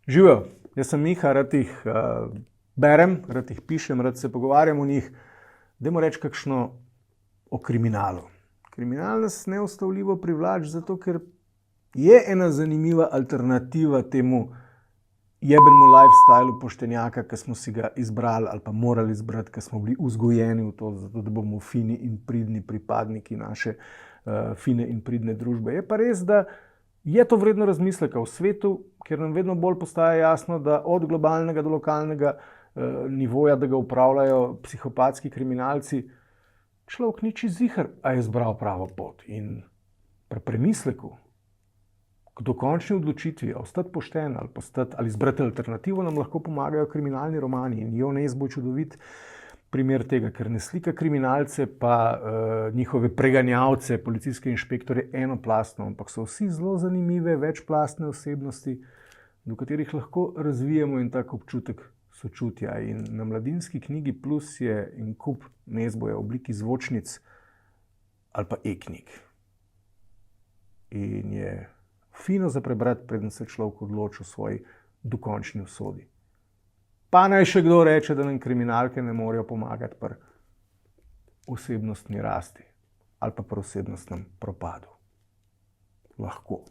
Živijo, jaz sem Miha, rad jih berem, rad jih pišem, rad se pogovarjam o njih. Dajmo reči kakšno o kriminalu. Kriminal nas neustavljivo privlači, zato ker je ena zanimiva alternativa temu jebenemu lifestylu poštenjaka, ki smo si ga izbrali ali pa morali izbrati, ker smo bili vzgojeni v to, zato da bomo fini in pridni pripadniki naše fine in pridne družbe. Je pa res, da je to vredno razmisleka v svetu, ker nam vedno bolj postaja jasno, da od globalnega do lokalnega nivoja, da ga upravljajo psihopatski kriminalci, človek ni čisto ziher, a je izbral pravo pot. In pri premisleku, k dokončni odločitvi, ostati pošten ali izbrati alternativo, nam lahko pomagajo kriminalni romani. In Jo Nes bo čudovit primer tega, ker ne slika kriminalce pa njihove preganjalce, policijske inšpektore enoplastno, ampak so vsi zelo zanimive, večplastne osebnosti, do katerih lahko razvijemo in tak občutek sočutja. In na Mladinski knjigi Plus je en kup Nesboja v obliki zvočnic ali pa e-knjig. In je fino za prebrati, preden se človek odloči o svoji dokončni usodi. Pa naj še kdo reče, da nam kriminalke ne morejo pomagati pri osebnostni rasti ali pa pri osebnostnem propadu. Lahko.